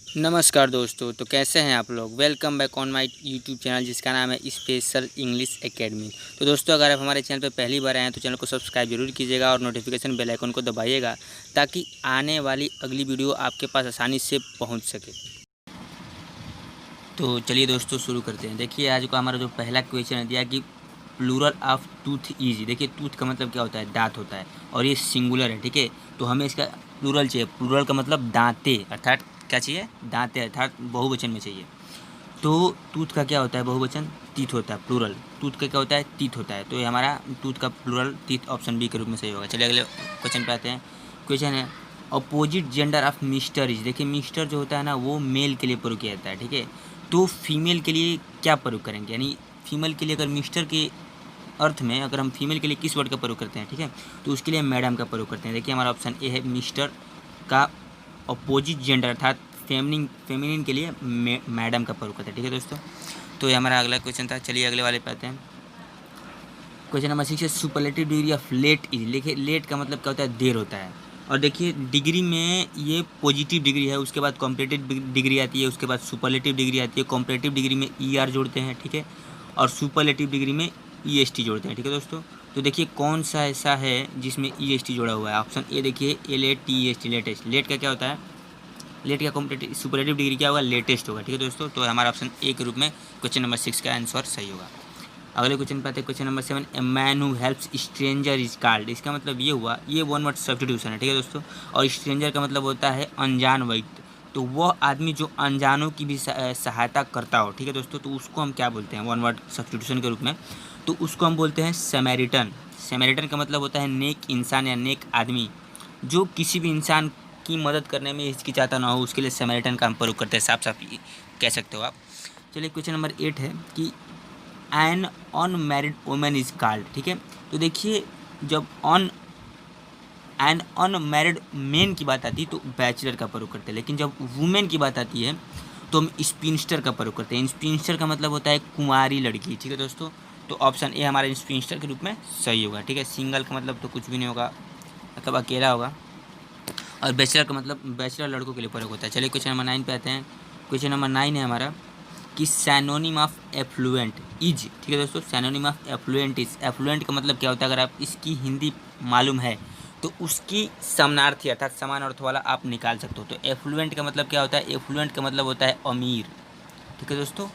नमस्कार दोस्तों, तो कैसे हैं आप लोग। Welcome back on my YouTube channel जिसका नाम है स्पेशल इंग्लिश एकेडमी। तो दोस्तों, अगर आप हमारे चैनल पर पहली बार आए हैं तो चैनल को सब्सक्राइब जरूर कीजिएगा और नोटिफिकेशन बेल आइकन को दबाइएगा ताकि आने वाली अगली वीडियो आपके पास आसानी से पहुंच सके। तो चलिए दोस्तों शुरू करते हैं। देखिए आज का हमारा जो पहला क्वेश्चन दिया कि प्लूरल ऑफ टूथ इज। देखिए टूथ का मतलब क्या होता है, दांत होता है और ये सिंगुलर है, ठीक है। तो हमें इसका प्लूरल चाहिए। प्लूरल का मतलब दांते, अर्थात क्या चाहिए, दांते, अर्थात बहुवचन में चाहिए। तो टूथ का क्या होता है बहुवचन, टीथ होता है। प्लूरल टूथ का क्या होता है, टीथ होता है। तो ये हमारा टूथ का प्लूरल टीथ ऑप्शन बी के रूप में सही होगा। चलिए अगले क्वेश्चन पे आते हैं। क्वेश्चन है opposite gender of mister is. देखिए मिस्टर जो होता है ना वो मेल के लिए प्रयोग किया जाता है, ठीक है। तो फीमेल के लिए क्या प्रयोग करेंगे, यानी फीमेल के लिए अगर मिस्टर के अर्थ में अगर हम फीमेल के लिए किस वर्ड का प्रयोग करते हैं, ठीक है, तो उसके लिए मैडम का प्रयोग करते हैं। देखिए हमारा ऑप्शन ए है मिस्टर का अपोजिट जेंडर अर्थात फेमिनिन के लिए मैडम का प्रयोग करते हैं, ठीक है दोस्तों। तो ये हमारा अगला क्वेश्चन था। चलिए अगले वाले पे आते हैं। क्वेश्चन नंबर 6 है superlative degree of late is. देखिए लेट का मतलब क्या होता है, देर होता है। और देखिए डिग्री में ये पॉजिटिव डिग्री है, उसके बाद कॉम्परेटिव डिग्री आती है, उसके बाद सुपरलेटिव डिग्री आती है। कॉम्परेटिव डिग्री में ई आर जोड़ते हैं, ठीक है, और सुपरलेटिव डिग्री में ई एस टी जोड़ते हैं, ठीक है दोस्तों। तो देखिए कौन सा ऐसा है जिसमें ई एस टी जोड़ा हुआ है। ऑप्शन ए देखिए L A T E S, लेटेस्ट। लेट का क्या होता है, लेट का कॉम्परेटिव सुपरलेटिव डिग्री क्या होगा, लेटेस्ट होगा, ठीक है दोस्तों। तो हमारा ऑप्शन ए के रूप में क्वेश्चन नंबर 6 का आंसर सही होगा। अगले क्वेश्चन पे आते हैं। Question number 7 a man who helps stranger is called. इसका मतलब ये हुआ, ये वन वर्ड सब्स्टिट्यूशन है, ठीक है दोस्तों। और स्ट्रेंजर का मतलब होता है अनजान व्यक्ति। तो वह आदमी जो अनजानों की भी सहायता करता हो, ठीक है दोस्तों, तो उसको हम क्या बोलते हैं वन वर्ड सब्स्टिट्यूशन के रूप में, तो उसको हम बोलते हैं समैरिटन। समैरिटन का मतलब होता है नेक इंसान या नेक आदमी जो किसी भी इंसान की मदद करने में हिचकिचाता ना हो, उसके लिए समैरिटन का हम प्रयोग करते हैं। साफ साफ कह सकते हो आप। चलिए क्वेश्चन नंबर 8 है कि an unmarried women is called, ठीक है। तो देखिए जब एन अनमैरिड मेन की बात आती है तो बैचलर का प्रयोग करते हैं, लेकिन जब वुमेन की बात आती है तो हम स्पिंस्टर का प्रयोग करते हैं। स्पिंस्टर का मतलब होता है कुंवारी लड़की, ठीक है दोस्तों। तो ऑप्शन ए हमारा स्पिंस्टर के रूप में सही होगा, ठीक है। सिंगल का मतलब तो कुछ भी नहीं होगा, मतलब अकेला होगा। और बैचलर का मतलब बैचलर लड़कों के लिए प्रयोग होता है। चलिए क्वेश्चन नंबर 9 पे आते हैं। क्वेश्चन नंबर 9 है हमारा कि सैनोनिम ऑफ एफ्लुएंट इज, ठीक है दोस्तों। Synonym of affluent is, affluent का मतलब क्या होता है, अगर आप इसकी हिंदी मालूम है तो उसकी समानार्थी अर्थात समान अर्थ वाला आप निकाल सकते हो। तो एफ्लुएंट का मतलब क्या होता है, एफ्लुएंट का मतलब होता है अमीर, ठीक है दोस्तों।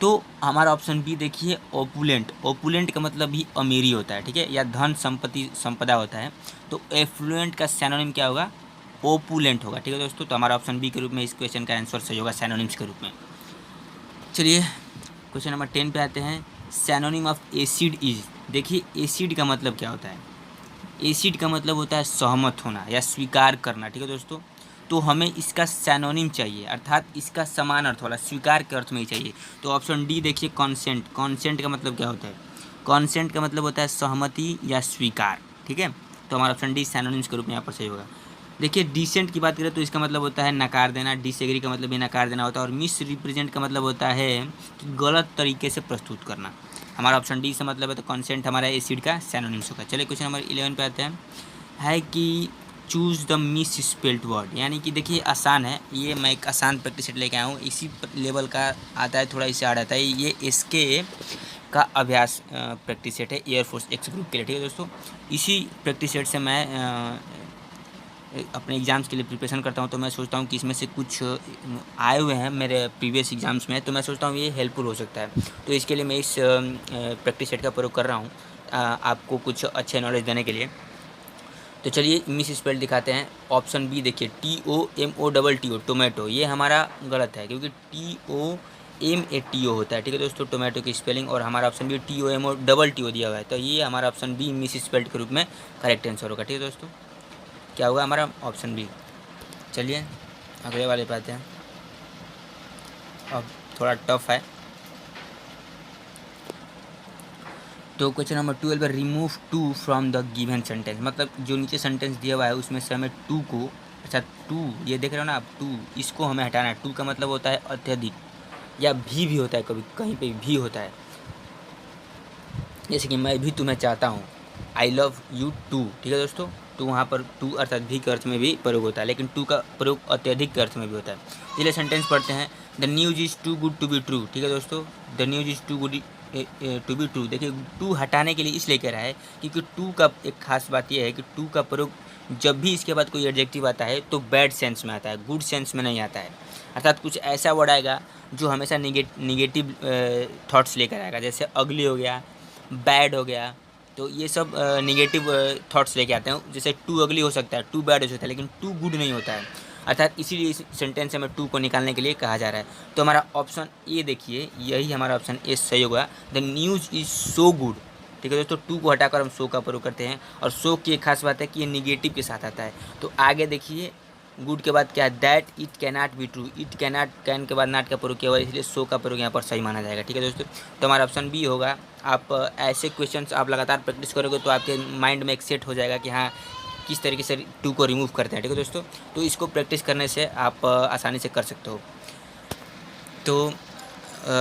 तो हमारा ऑप्शन बी देखिए ओपुलेंट। ओपुलेंट का मतलब भी अमीरी होता है, ठीक है, या धन संपत्ति संपदा होता है। तो एफ्लुएंट का सैनोनिम क्या होगा, ओपुलेंट होगा, ठीक है दोस्तों। तो हमारा ऑप्शन बी के रूप में इस क्वेश्चन का आंसर सही होगा, सैनोनिम्स के रूप में। चलिए क्वेश्चन नंबर 10 पे आते हैं। Synonym of acid is. देखिए एसिड का मतलब क्या होता है, एसिड का मतलब होता है सहमत होना या स्वीकार करना, ठीक है दोस्तों। तो हमें इसका सैनोनिम चाहिए अर्थात इसका समान अर्थ वाला स्वीकार के अर्थ में ही चाहिए। तो ऑप्शन डी देखिए कॉन्सेंट। कॉन्सेंट का मतलब क्या होता है, कॉन्सेंट का मतलब होता है सहमति या स्वीकार, ठीक है। तो हमारा ऑप्शन डी सैनोनिम्स के रूप में यहाँ पर सही होगा। देखिए डिसेंट की बात करें तो इसका मतलब होता है नकार देना। डिसएग्री का मतलब भी नकार देना होता है। और मिस रिप्रेजेंट का मतलब होता है कि गलत तरीके से प्रस्तुत करना। हमारा ऑप्शन डी से मतलब है, तो कॉन्सेंट हमारा एसिड का सैनोनिम्स होगा। चलिए क्वेश्चन नंबर 11 पे आते हैं। है कि choose the miss spelled word, यानी कि देखिए आसान है ये, मैं एक आसान प्रैक्टिस सेट लेके आया हूँ, इसी लेवल का आता है, थोड़ा इससे हार्ड आता है। ये इसके का अभ्यास प्रैक्टिस सेट है एयरफोर्स एक्स ग्रुप के लिए, ठीक है दोस्तों। इसी प्रैक्टिस सेट से मैं अपने एग्ज़ाम्स के लिए प्रिपरेशन करता हूँ। तो मैं सोचता हूँ कि इसमें से कुछ आए हुए हैं मेरे प्रीवियस एग्ज़ाम्स में, तो मैं सोचता हूँ ये हेल्पफुल हो सकता है। तो इसके लिए मैं इस प्रैक्टिस सेट का प्रयोग कर रहा हूँ आपको कुछ अच्छे नॉलेज देने के लिए। तो चलिए मिस स्पेल दिखाते हैं। ऑप्शन बी देखिए TOMO टोमेटो, ये हमारा गलत है क्योंकि TOMATO होता है, ठीक है दोस्तों, टोमेटो की स्पेलिंग। और हमारा ऑप्शन बी TOMO दिया हुआ है, तो ये हमारा ऑप्शन बी मिस स्पेल्ड के रूप में करेक्ट आंसर होगा, ठीक है दोस्तों। क्या होगा हमारा ऑप्शन बी। चलिए अगले वाले पे आते हैं। अब थोड़ा टफ है। तो क्वेश्चन नंबर 12 पर remove too from the given sentence, मतलब जो नीचे सेंटेंस दिया हुआ है उसमें से हमें टू को, अच्छा टू ये देख रहे हो ना आप, टू इसको हमें हटाना है। टू का मतलब होता है अत्यधिक, या भी होता है, कभी कहीं पे भी होता है। जैसे कि मैं भी तुम्हें चाहता हूँ, आई लव यू टू, ठीक है दोस्तों। तो वहाँ पर टू अत्यधिक के अर्थ में भी प्रयोग होता है, लेकिन टू का प्रयोग अत्यधिक के अर्थ में भी होता है। इसलिए सेंटेंस पढ़ते हैं, the news is too good to be true. ठीक है दोस्तों, the news is too good to be true. देखिए टू हटाने के लिए इसलिए कह रहा है क्योंकि टू का एक खास बात यह है कि टू का प्रयोग जब भी इसके बाद कोई एडजेक्टिव आता है तो बैड सेंस में आता है, गुड सेंस में नहीं आता है। अर्थात कुछ ऐसा वर्ड आएगा जो हमेशा निगेटिव थॉट्स लेकर आएगा, जैसे अगली हो गया, बैड हो गया, तो ये सब निगेटिव थॉट्स लेके आते हैं। जैसे टू अगली हो सकता है, टू बैड हो सकता है, लेकिन टू गुड नहीं होता है। अर्थात इसीलिए इस सेंटेंस में टू को निकालने के लिए कहा जा रहा है। तो हमारा ऑप्शन ए देखिए, यही हमारा ऑप्शन ए सही होगा, the news is so good. ठीक है दोस्तों, टू को हटाकर हम सो का प्रयोग करते हैं, और सो की एक खास बात है कि ये निगेटिव के साथ आता है। तो आगे देखिए, गुड के बाद क्या है, that it cannot be true. It cannot, can के बाद नॉट का प्रयोग किया हुआ है, इसलिए सो का प्रयोग यहाँ पर सही माना जाएगा। ठीक है दोस्तों, तो हमारा ऑप्शन बी होगा। आप ऐसे क्वेश्चंस आप लगातार प्रैक्टिस करोगे तो आपके माइंड में एक सेट हो जाएगा कि हाँ किस तरीके से टू को रिमूव करते हैं। ठीक है दोस्तों, तो इसको प्रैक्टिस करने से आप आसानी से कर सकते हो। तो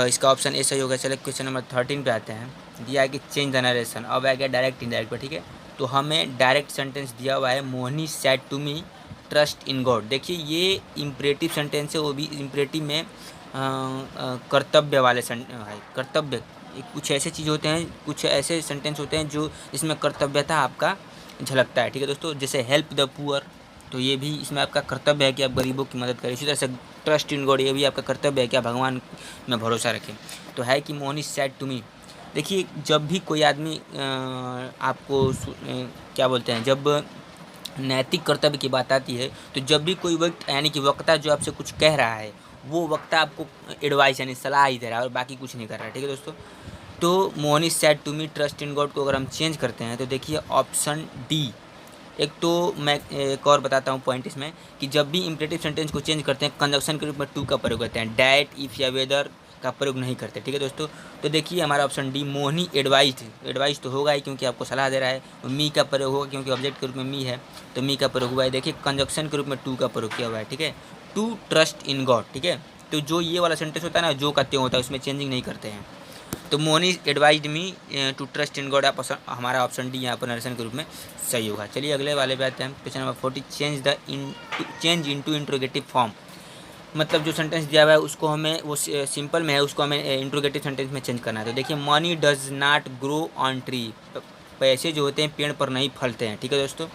इसका ऑप्शन ए सही होगा। चलिए क्वेश्चन नंबर 13 पे आते हैं। दिया है कि चेंज द नरेशन। अब आ गया डायरेक्ट इनडायरेक्ट पर। ठीक है, तो हमें डायरेक्ट सेंटेंस दिया हुआ है, Mohini said to me trust in God. देखिए ये इम्परेटिव सेंटेंस है, वो भी इम्परेटिव में कर्तव्य वाले कर्तव्य। कुछ ऐसे चीज़ होते हैं, कुछ ऐसे सेंटेंस होते हैं जो इसमें कर्तव्यता आपका झलकता है। ठीक है दोस्तों, जैसे हेल्प द पुअर, तो ये भी इसमें आपका कर्तव्य है कि आप गरीबों की मदद करें। इसी तरह से ट्रस्ट इन गॉड, ये भी आपका कर्तव्य है कि आप भगवान में भरोसा रखें। तो है कि Mohan is said to me. देखिए जब भी कोई आदमी आपको क्या बोलते हैं, जब नैतिक कर्तव्य की बात आती है, तो जब भी कोई वक्त यानी कि वक्ता जो आपसे कुछ कह रहा है, वो वक्ता आपको एडवाइस यानी सलाह ही दे रहा है और बाकी कुछ नहीं कर रहा है। ठीक है दोस्तों, तो Mohan is said to me trust in God को अगर हम चेंज करते हैं तो देखिए ऑप्शन डी। एक तो मैं एक और बताता हूँ पॉइंट इसमें कि जब भी इम्परेटिव सेंटेंस को चेंज करते हैं कंजक्शन के रूप में टू का प्रयोग करते हैं, डैट, इफ़ या वेदर का प्रयोग नहीं करते। ठीक है दोस्तों, तो देखिए हमारा ऑप्शन डी, मोहनी एडवाइस तो होगा ही क्योंकि आपको सलाह दे रहा है। मी का प्रयोग होगा क्योंकि ऑब्जेक्ट के रूप में मी है, तो मी का प्रयोग हुआ है। देखिए कंजक्शन के रूप में टू का प्रयोग किया हुआ है। ठीक है, टू ट्रस्ट इन गॉड। ठीक है, तो जो ये वाला सेंटेंस होता है ना, जो का त्यों होता है, उसमें चेंजिंग नहीं करते हैं। तो Mohini advised me to trust in God, हमारा ऑप्शन डी यहाँ पर नरेशन के रूप में सही होगा। चलिए अगले वाले पे आते हैं। Question number 40, change into interrogative form. मतलब जो सेंटेंस दिया हुआ है उसको हमें, वो सिंपल में है, उसको हमें इंट्रोगेटिव सेंटेंस में चेंज करना है। तो देखिए money does not grow on tree. पैसे जो होते हैं पेड़ पर नहीं फलते हैं। ठीक है दोस्तों,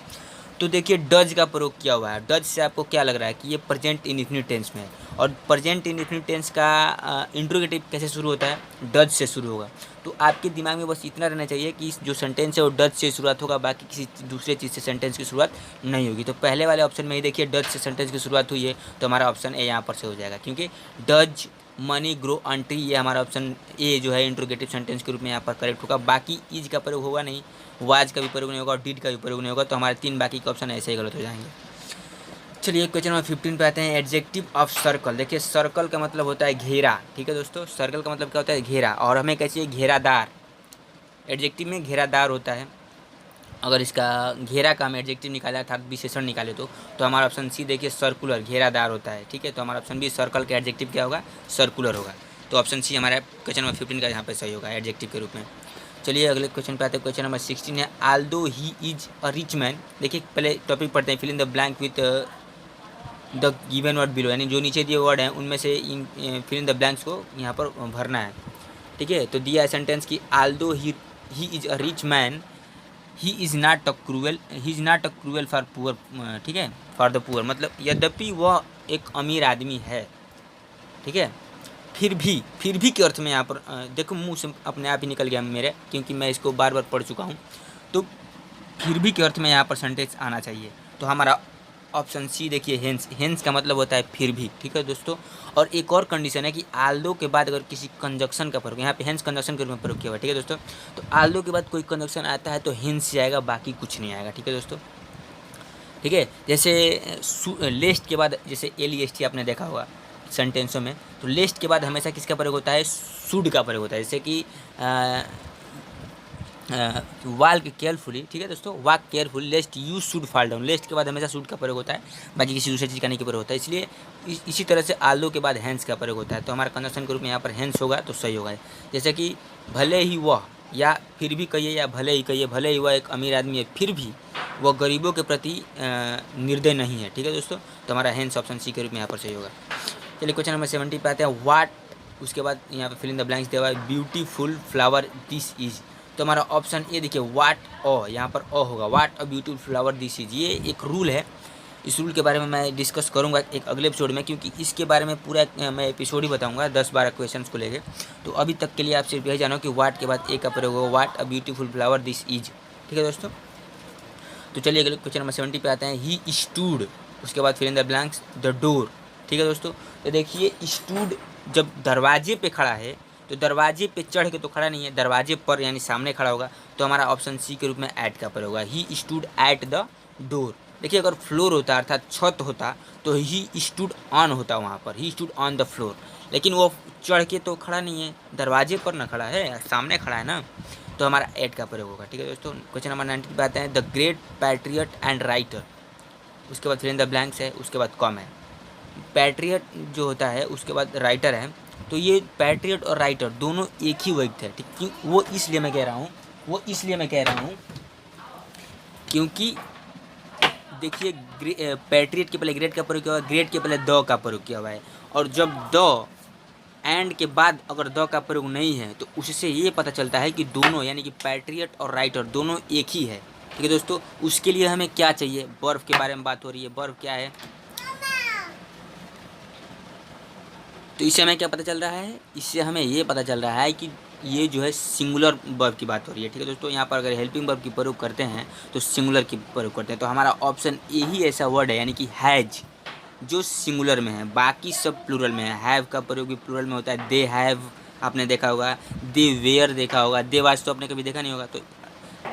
तो देखिए डज का प्रयोग किया हुआ है। डज से आपको क्या लग रहा है कि ये प्रेजेंट इंडेफिनिट टेंस में है, और प्रेजेंट इंडेफिनिट टेंस का इंट्रोगेटिव कैसे शुरू होता है, डज से शुरू होगा। तो आपके दिमाग में बस इतना रहना चाहिए कि जो सेंटेंस है वो डज से शुरुआत होगा, बाकी किसी दूसरे चीज़ से सेंटेंस की शुरुआत नहीं होगी। तो पहले वाले ऑप्शन में ही देखिए डज से सेंटेंस की शुरुआत हुई है, तो हमारा ऑप्शन ए यहाँ पर से हो जाएगा, क्योंकि does money grow on tree, ये हमारा ऑप्शन ए जो है इंट्रोगेटिव सेंटेंस के रूप में यहाँ पर करेक्ट होगा। बाकी इज का प्रयोग होगा नहीं, वाज का भी प्रयोग नहीं होगा, और डिड का भी प्रयोग नहीं होगा, तो हमारे तीन बाकी के ऑप्शन ऐसे ही गलत हो जाएंगे। चलिए क्वेश्चन नंबर 15 पे आते हैं। Adjective of circle. देखिए सर्कल का मतलब होता है घेरा। ठीक है दोस्तों, सर्कल का मतलब क्या होता है, घेरा, और हमें क्या चाहिए, घेरादार। एडजेक्टिव में घेरादार होता है। अगर इसका घेरा का हम एडजेक्टिव निकाले अर्थात विशेषण निकाले तो हमारा ऑप्शन सी देखिए सर्कुलर, घेरादार होता है। ठीक है, तो हमारा ऑप्शन बी सर्कल का एडजेक्टिव क्या होगा, सर्कुलर होगा। तो ऑप्शन सी हमारा क्वेश्चन नंबर 15 का यहाँ पे सही होगा एडजेक्टिव के रूप में। चलिए अगले क्वेश्चन पे आते हैं। क्वेश्चन नंबर 16 है, although he is a rich man. देखिए पहले टॉपिक पढ़ते हैं, fill in the blank with the given word below, यानी जो नीचे दिए वर्ड हैं उनमें से फिल इन द ब्लैंक्स को यहाँ पर भरना है। ठीक है, तो दिया है सेंटेंस कि Aldous he is a rich man, he is not a cruel for poor. ठीक है, फॉर द पुअर मतलब यद्यपि वह एक अमीर आदमी है। ठीक है, फिर भी के अर्थ में यहाँ पर देखो मुंह से अपने आप ही निकल गया मेरे, क्योंकि मैं इसको बार बार पढ़ चुका हूँ। तो फिर भी के अर्थ में यहाँ पर सेंटेंस आना चाहिए। तो हमारा ऑप्शन सी देखिए, हेंस का मतलब होता है फिर भी। ठीक है दोस्तों, और एक और कंडीशन है कि आल्दो के बाद अगर किसी कंजक्शन का प्रयोग, यहाँ पे हेंस कंजक्शन के रूप में प्रयोग किया हुआ है। ठीक है दोस्तों, तो आल्दो के बाद कोई कंजक्शन आता है तो हेंस जाएगा, बाकी कुछ नहीं आएगा। ठीक है दोस्तों, ठीक है, जैसे लेस्ट के बाद जैसे LEST आपने देखा होगा सेंटेंसों में, तो लेस्ट के बाद हमेशा किसका प्रयोग होता है, शुड का प्रयोग होता है। जैसे कि वाक केयरफुली। ठीक है दोस्तों, walk careful, lest you should fall down, lest के बाद हमेशा शुड का प्रयोग होता है, बाकी किसी दूसरी चीज़ का नहीं का प्रयोग होता है। इसलिए इसी तरह से आल्दो के बाद हैंस का प्रयोग होता है। तो हमारा कंजक्शन के रूप में यहाँ पर हैंस होगा तो सही होगा। जैसे कि भले ही वह, या फिर भी कहिए, या भले ही कहिए, भले ही वह एक अमीर आदमी है फिर भी वह गरीबों के प्रति निर्दय नहीं है। ठीक है दोस्तों, तो हमारा हैंस ऑप्शन सी के रूप में यहाँ पर सही होगा। चलिए क्वेश्चन नंबर 70 पे आते हैं। वाट, उसके बाद यहाँ पे फिल इन द ब्लैंक्स दिया हुआ है, ब्यूटीफुल फ्लावर दिस इज। तो हमारा ऑप्शन ए देखिए, वाट ओ, यहाँ पर ओ होगा, what a beautiful flower this is. ये एक रूल है, इस रूल के बारे में मैं डिस्कस करूंगा एक अगले एपिसोड में, क्योंकि इसके बारे में पूरा मैं एपिसोड ही बताऊंगा 10-12 क्वेश्चंस को लेके। तो अभी तक के लिए आप सिर्फ यही जानो कि वाट के बाद ए का प्रयोग होगा, what a beautiful flower this is. ठीक है दोस्तों, तो चलिए अगले क्वेश्चन नंबर 70 पे आते हैं। ही स्टूड, उसके बाद fill in the blanks the door. ठीक है दोस्तों, तो देखिए स्टूड जब दरवाजे पे खड़ा है तो दरवाजे पे चढ़ के तो खड़ा नहीं है, दरवाजे पर यानी सामने खड़ा होगा, तो हमारा ऑप्शन सी के रूप में ऐट का प्रयोग होगा, he stood at the door. देखिए अगर फ्लोर होता अर्थात छत होता तो ही स्टूड ऑन होता, वहाँ पर he stood on the floor, लेकिन वो चढ़ के तो खड़ा नहीं है, दरवाजे पर ना खड़ा है, सामने खड़ा है ना, तो हमारा एट का प्रयोग होगा। ठीक है दोस्तों, क्वेश्चन नंबर 90 पे आते हैं। The great patriot and writer, उसके बाद फिल इन द ब्लैंक्स है, उसके बाद कॉम है। पैट्रियट जो होता है उसके बाद राइटर है, तो ये पैट्रियट और राइटर दोनों एक ही व्यक्ति है। ठीक, वो इसलिए मैं कह रहा हूँ क्योंकि देखिए पैट्रियट के पहले ग्रेट का प्रयोग किया हुआ है, ग्रेट के पहले द का प्रयोग किया हुआ है, और जब द एंड के बाद अगर द का प्रयोग नहीं है तो उससे ये पता चलता है कि दोनों यानी कि पैट्रियट और राइटर दोनों एक ही है। ठीक है दोस्तों, उसके लिए हमें क्या चाहिए, वर्ब के बारे में बात हो रही है, वर्ब क्या है, तो इससे हमें क्या पता चल रहा है, इससे हमें ये पता चल रहा है कि ये जो है सिंगुलर वर्ब की बात हो रही है। ठीक है दोस्तों, यहाँ पर अगर हेल्पिंग वर्ब की प्रयोग करते हैं तो सिंगुलर की प्रयोग करते हैं, तो हमारा ऑप्शन ए ही ऐसा वर्ड है यानी कि हैज, जो सिंगुलर में है, बाकी सब प्लूरल में है। हैव का प्रयोग भी प्लूरल में होता है, दे हैव आपने देखा होगा, दे वेयर देखा होगा, दे वाज तो आपने कभी देखा नहीं होगा, तो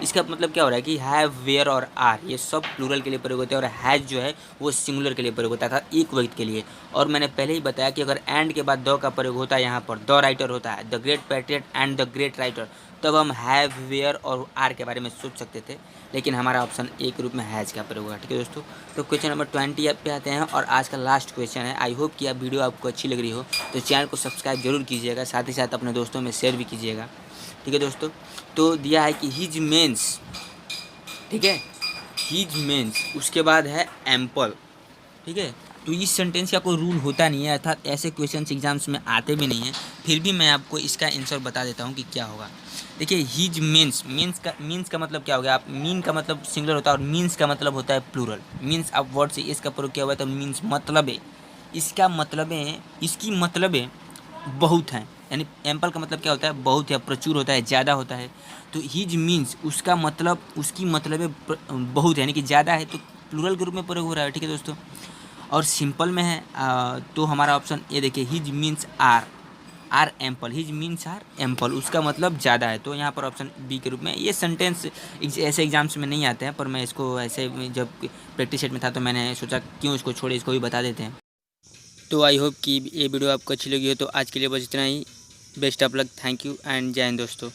इसका मतलब क्या हो रहा है कि हैव, वेयर और आर ये सब प्लूरल के लिए प्रयोग होते हैं, और हैज जो है वो सिंगुलर के लिए प्रयोग होता था, एक व्यक्ति के लिए। और मैंने पहले ही बताया कि अगर एंड के बाद द का प्रयोग होता है, यहाँ पर द राइटर होता है, the great patriot and the great writer, तब हम हैव, वेयर और आर के बारे में सोच सकते थे, लेकिन हमारा ऑप्शन ए के रूप में हैज का प्रयोग होगा। ठीक है दोस्तों, तो क्वेश्चन नंबर 20 पे आते हैं, और आज का लास्ट क्वेश्चन है। आई होप कि आप वीडियो आपको अच्छी लग रही हो, तो चैनल को सब्सक्राइब जरूर कीजिएगा, साथ ही साथ अपने दोस्तों में शेयर भी कीजिएगा। ठीक है दोस्तों, तो दिया है कि हिज मेंस, ठीक है, हिज मेंस, उसके बाद है एम्पल। ठीक है, तो इस सेंटेंस का कोई रूल होता नहीं है, अर्थात ऐसे क्वेश्चन एग्जाम्स में आते भी नहीं हैं, फिर भी मैं आपको इसका आंसर बता देता हूँ कि क्या होगा। देखिए हिज मीन्स, मीन्स का मतलब क्या हो गया, आप मीन का मतलब सिंगुलर होता है और मीन्स का मतलब होता है प्लूरल। मीन्स आप वर्ड से इसका प्रयोग किया हुआ है, तो मीन्स मतलब है, इसका मतलब है, इसकी मतलब है बहुत हैं, यानी एम्पल का मतलब क्या होता है, बहुत है, प्रचुर होता है, ज़्यादा होता है। तो हिज मीन्स उसका मतलब, उसकी मतलब है बहुत है, यानी कि ज़्यादा है, तो प्लूरल के रूप में प्रयोग हो रहा है। ठीक है दोस्तों, और सिंपल में है तो हमारा ऑप्शन ये देखिए, his means are ample, his means are ample, उसका मतलब ज़्यादा है, तो यहाँ पर ऑप्शन बी के रूप में। ये सेंटेंस ऐसे एग्जाम्स में नहीं आते हैं, पर मैं इसको ऐसे जब प्रैक्टिस सेट में था तो मैंने सोचा क्यों इसको छोड़े, इसको भी बता देते हैं। तो आई होप कि ये वीडियो आपको अच्छी लगी हो, तो आज के लिए बस इतना ही। Best of luck, thank you and जय हिंद दोस्तों।